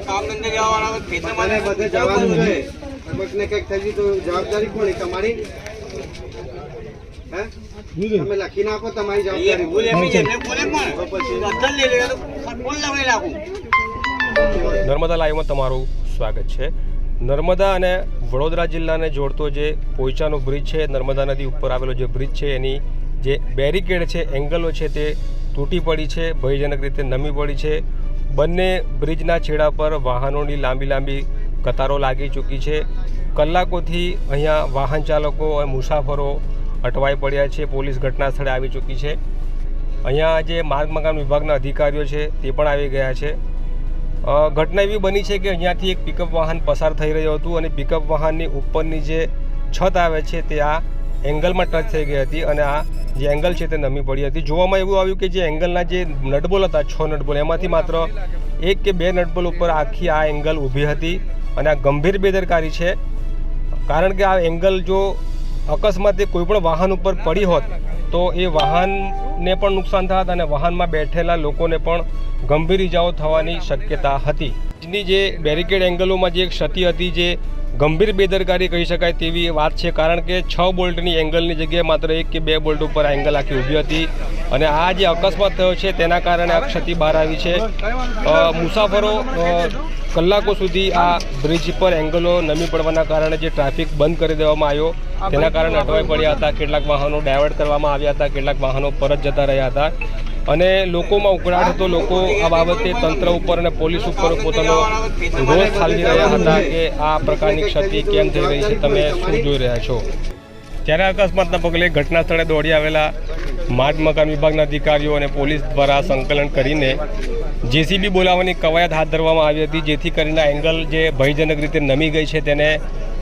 કામ ધંધે જવાના ખેતરમાં બધે જવાનું છે, કંઈક થઈ ગયું તો જવાબદારી કોની તમારી? તમે લખી નાખો તમારી જવાબદારી. નર્મદા લાઈવમાં તમારું સ્વાગત છે. નર્મદા અને વડોદરા જિલ્લાને જોડતો જે પોઈચાનો બ્રિજ છે, નર્મદા નદી ઉપર આવેલો જે બ્રિજ છે, એની જે બેરિકેડ છે, એંગલો છે, તે તૂટી પડી છે, ભયજનક રીતે નમી પડી છે. બંને બ્રિજના છેડા પર વાહનોની લાંબી લાંબી કતારો લાગી ચૂકી છે. કલાકોથી અહીંયા વાહન ચાલકો અને મુસાફરો અટવાઈ પડ્યા છે. પોલીસ ઘટના સ્થળે આવી ચૂકી છે. અહીંયા જે માર્ગ મકાન વિભાગના અધિકારીઓ છે તે પણ આવી ગયા છે. ઘટના એવી બની છે કે અહીંયાથી એક પિકઅપ વાહન પસાર થઈ રહ્યું હતું અને પિકઅપ વાહનની ઉપરની જે છત આવે છે તે આ એંગલમાં ટચ થઈ ગઈ હતી અને આ જે એંગલ છે તે નમી પડી હતી. જોવામાં એવું આવ્યું કે જે એંગલના જે નટબોલ હતા, 6 નટબોલ, એમાંથી માત્ર 1 કે 2 નટબોલ ઉપર આખી આ એંગલ ઊભી હતી અને આ ગંભીર બેદરકારી છે. કારણ કે આ એંગલ જો અકસ્માતે કોઈપણ વાહન ઉપર પડી હોત તો એ વાહનને પણ નુકસાન થાત અને વાહનમાં બેઠેલા લોકોને પણ ગંભીર ઇજાઓ થવાની શક્યતા હતી. ની જે બેરિકેડ એંગલોમાં જે એક ક્ષતિ હતી, જે ગંભીર બેદરકારી કહી શકાય તેવી વાત છે. કારણ કે 6 બોલ્ટની એંગલની જગ્યાએ માત્ર 1 કે 2 બોલ્ટ ઉપર આ એંગલ આખી ઊભી હતી અને આ જે અકસ્માત થયો છે તેના કારણે આ ક્ષતિ બહાર આવી છે. મુસાફરો કલાકો સુધી આ બ્રિજ પર એંગલો નમી પડવાના કારણે જે ટ્રાફિક બંધ કરી દેવામાં આવ્યો તેના કારણે અટવાઈ પડ્યા હતા. કેટલાક વાહનો ડાયવર્ટ કરવામાં આવ્યા હતા, કેટલાક વાહનો પરત જતા રહ્યા હતા અને લોકોમાં ઉકળાટ હતો. લોકો આ બાબતે તંત્ર ઉપર અને પોલીસ ઉપર પોતાનો રોષ ઠાલવી રહ્યા હતા કે આ પ્રકારની ક્ષતિ કેમ થઈ રહી છે, તમે શું જોઈ રહ્યા છો. ત્યારે અકસ્માતના પગલે ઘટના સ્થળે દોડી આવેલા માર્ગ મકાન વિભાગના અધિકારીઓ અને પોલીસ દ્વારા સંકલન કરીને જેસીબી બોલાવવાની કવાયત હાથ ધરવામાં આવી હતી, જેથી કરીને એંગલ જે ભયજનક રીતે નમી ગઈ છે તેને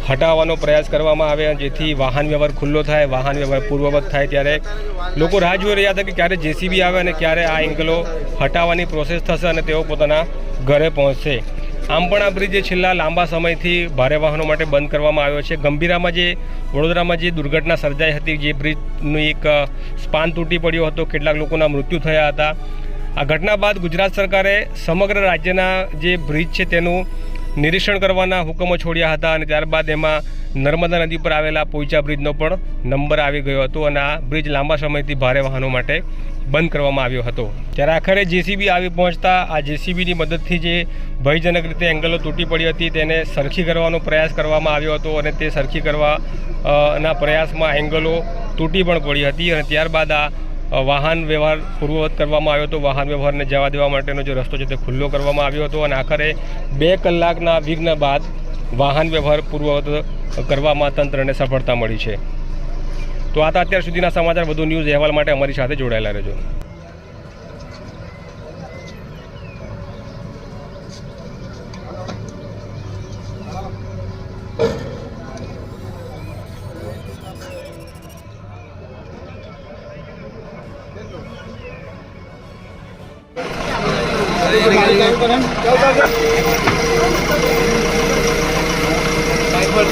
હટાવવાનો પ્રયાસ કરવામાં આવે, જેથી વાહન વ્યવહાર ખુલ્લો થાય, વાહન વ્યવહાર પૂર્વવત થાય. ત્યારે લોકો રાહ જોઈ રહ્યા હતા કે ક્યારે જેસીબી આવે અને ક્યારે આ એંગલો હટાવવાની પ્રોસેસ થશે અને તેઓ પોતાના ઘરે પહોંચશે. આમ પણ આ બ્રિજ છેલ્લા લાંબા સમયથી ભારે વાહનો માટે બંધ કરવામાં આવ્યો છે. ગંભીરામાં જે વડોદરામાં જે દુર્ઘટના સર્જાઈ હતી, જે બ્રિજનું એક સ્પાન તૂટી પડ્યો હતો, કેટલાક લોકોના મૃત્યુ થયા હતા. આ ઘટના બાદ ગુજરાત સરકારે સમગ્ર રાજ્યના જે બ્રિજ છે તેનું નિરીક્ષણ કરવાના હુકમો છોડ્યા હતા અને ત્યારબાદ એમાં નર્મદા નદી પર આવેલા પોઈચા બ્રિજનો પણ નંબર આવી ગયો હતો અને આ બ્રિજ લાંબા સમયથી ભારે વાહનો માટે બંધ કરવામાં આવ્યો હતો. ત્યારે આખરે જેસીબી આવી પહોંચતા આ જેસીબીની મદદથી જે ભયજનક રીતે એંગલો તૂટી પડી હતી તેને સરખી કરવાનો પ્રયાસ કરવામાં આવ્યો હતો અને તે સરખી કરવાના પ્રયાસમાં એંગલો તૂટી પણ પડી હતી અને ત્યારબાદ આ વાહન વ્યવહાર પૂર્વવત કરવામાં આવ્યો હતો. વાહન વ્યવહારને જવા દેવા માટેનો જે રસ્તો છે તે ખુલ્લો કરવામાં આવ્યો હતો અને આખરે 2 કલાકના વિઘ્ન બાદ વાહન વ્યવહાર પૂર્વવત કરવામાં તંત્રને સફળતા મળી છે. તો આ અત્યાર સુધીના સમાચાર. વધુ ન્યૂઝ અહેવાલ માટે અમારી સાથે જોડાયેલા રહેજો.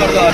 कर दो